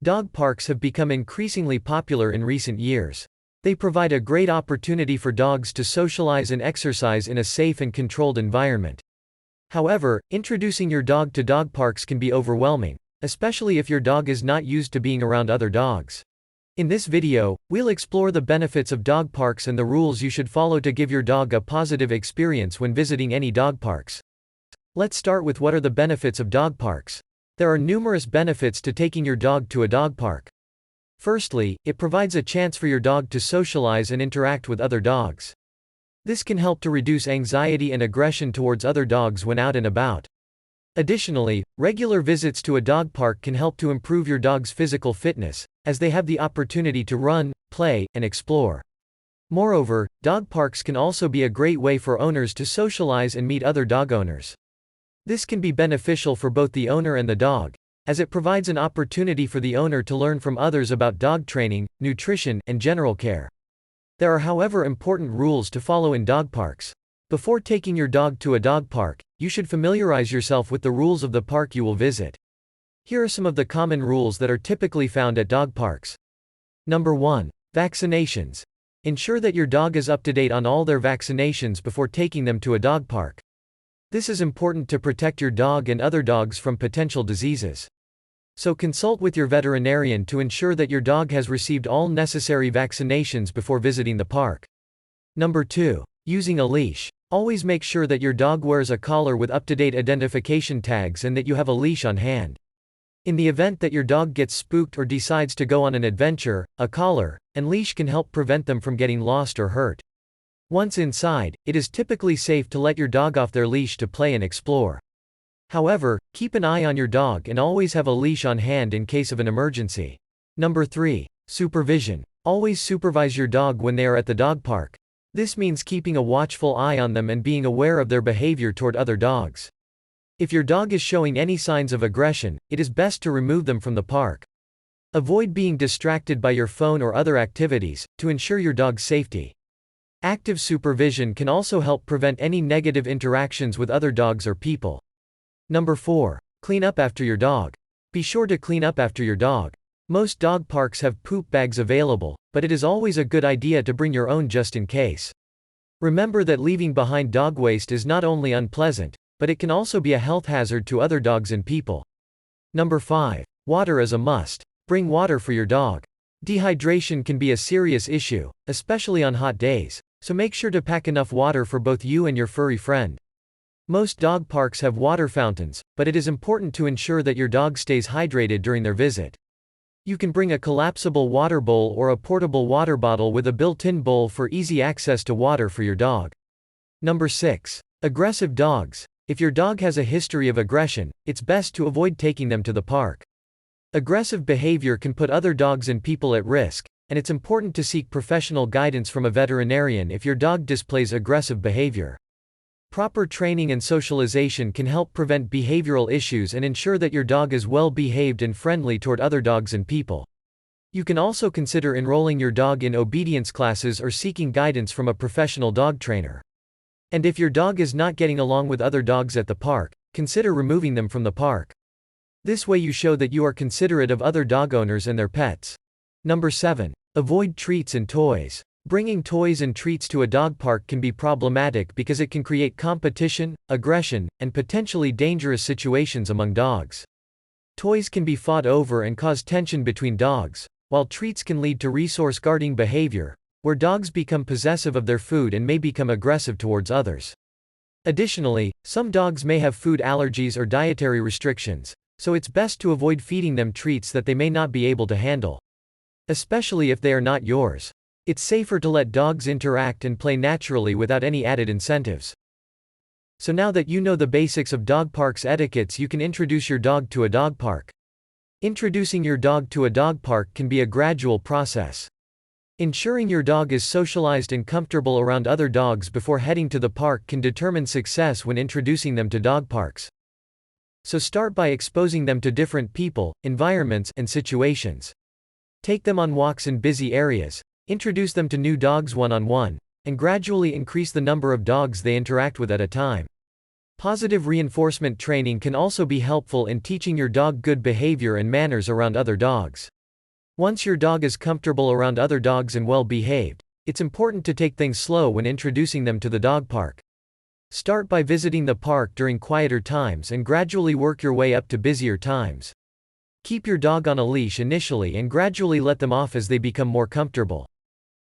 Dog parks have become increasingly popular in recent years. They provide a great opportunity for dogs to socialize and exercise in a safe and controlled environment. However, introducing your dog to dog parks can be overwhelming, especially if your dog is not used to being around other dogs. In this video, we'll explore the benefits of dog parks and the rules you should follow to give your dog a positive experience when visiting any dog parks. Let's start with what are the benefits of dog parks. There are numerous benefits to taking your dog to a dog park. Firstly, it provides a chance for your dog to socialize and interact with other dogs. This can help to reduce anxiety and aggression towards other dogs when out and about. Additionally, regular visits to a dog park can help to improve your dog's physical fitness, as they have the opportunity to run, play, and explore. Moreover, dog parks can also be a great way for owners to socialize and meet other dog owners. This can be beneficial for both the owner and the dog, as it provides an opportunity for the owner to learn from others about dog training, nutrition, and general care. There are, however, important rules to follow in dog parks. Before taking your dog to a dog park, you should familiarize yourself with the rules of the park you will visit. Here are some of the common rules that are typically found at dog parks. Number 1. Vaccinations. Ensure that your dog is up to date on all their vaccinations before taking them to a dog park. This is important to protect your dog and other dogs from potential diseases. So consult with your veterinarian to ensure that your dog has received all necessary vaccinations before visiting the park. Number 2. Using a leash. Always make sure that your dog wears a collar with up-to-date identification tags and that you have a leash on hand. In the event that your dog gets spooked or decides to go on an adventure, a collar and leash can help prevent them from getting lost or hurt. Once inside, it is typically safe to let your dog off their leash to play and explore. However, keep an eye on your dog and always have a leash on hand in case of an emergency. Number 3. Supervision. Always supervise your dog when they are at the dog park. This means keeping a watchful eye on them and being aware of their behavior toward other dogs. If your dog is showing any signs of aggression, it is best to remove them from the park. Avoid being distracted by your phone or other activities, to ensure your dog's safety. Active supervision can also help prevent any negative interactions with other dogs or people. Number 4. Clean up after your dog. Be sure to clean up after your dog. Most dog parks have poop bags available, but it is always a good idea to bring your own just in case. Remember that leaving behind dog waste is not only unpleasant, but it can also be a health hazard to other dogs and people. Number 5. Water is a must. Bring water for your dog. Dehydration can be a serious issue, especially on hot days, so make sure to pack enough water for both you and your furry friend. Most dog parks have water fountains, but it is important to ensure that your dog stays hydrated during their visit. You can bring a collapsible water bowl or a portable water bottle with a built-in bowl for easy access to water for your dog. Number 6. Aggressive dogs. If your dog has a history of aggression, it's best to avoid taking them to the park. Aggressive behavior can put other dogs and people at risk, and it's important to seek professional guidance from a veterinarian if your dog displays aggressive behavior. Proper training and socialization can help prevent behavioral issues and ensure that your dog is well behaved and friendly toward other dogs and people. You can also consider enrolling your dog in obedience classes or seeking guidance from a professional dog trainer. And if your dog is not getting along with other dogs at the park, consider removing them from the park. This way you show that you are considerate of other dog owners and their pets. Number 7. Avoid treats and toys. Bringing toys and treats to a dog park can be problematic because it can create competition, aggression, and potentially dangerous situations among dogs. Toys can be fought over and cause tension between dogs, while treats can lead to resource-guarding behavior, where dogs become possessive of their food and may become aggressive towards others. Additionally, some dogs may have food allergies or dietary restrictions, so it's best to avoid feeding them treats that they may not be able to handle. Especially if they are not yours. It's safer to let dogs interact and play naturally without any added incentives. So now that you know the basics of dog parks etiquettes, you can introduce your dog to a dog park. Introducing your dog to a dog park can be a gradual process. Ensuring your dog is socialized and comfortable around other dogs before heading to the park can determine success when introducing them to dog parks. So start by exposing them to different people, environments, and situations. Take them on walks in busy areas, introduce them to new dogs one-on-one, and gradually increase the number of dogs they interact with at a time. Positive reinforcement training can also be helpful in teaching your dog good behavior and manners around other dogs. Once your dog is comfortable around other dogs and well behaved, it's important to take things slow when introducing them to the dog park. Start by visiting the park during quieter times and gradually work your way up to busier times. Keep your dog on a leash initially and gradually let them off as they become more comfortable.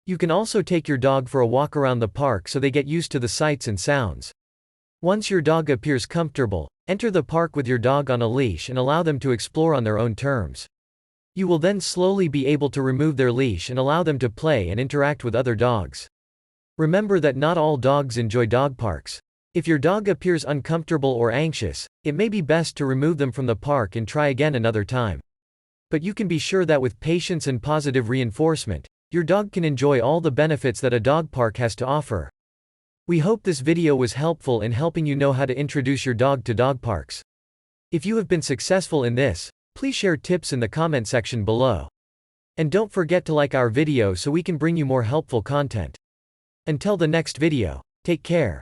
You can also take your dog for a walk around the park so they get used to the sights and sounds. Once your dog appears comfortable, enter the park with your dog on a leash and allow them to explore on their own terms. You will then slowly be able to remove their leash and allow them to play and interact with other dogs. Remember that not all dogs enjoy dog parks. If your dog appears uncomfortable or anxious, it may be best to remove them from the park and try again another time. But you can be sure that with patience and positive reinforcement, your dog can enjoy all the benefits that a dog park has to offer. We hope this video was helpful in helping you know how to introduce your dog to dog parks. If you have been successful in this, please share tips in the comment section below. And don't forget to like our video so we can bring you more helpful content. Until the next video, take care.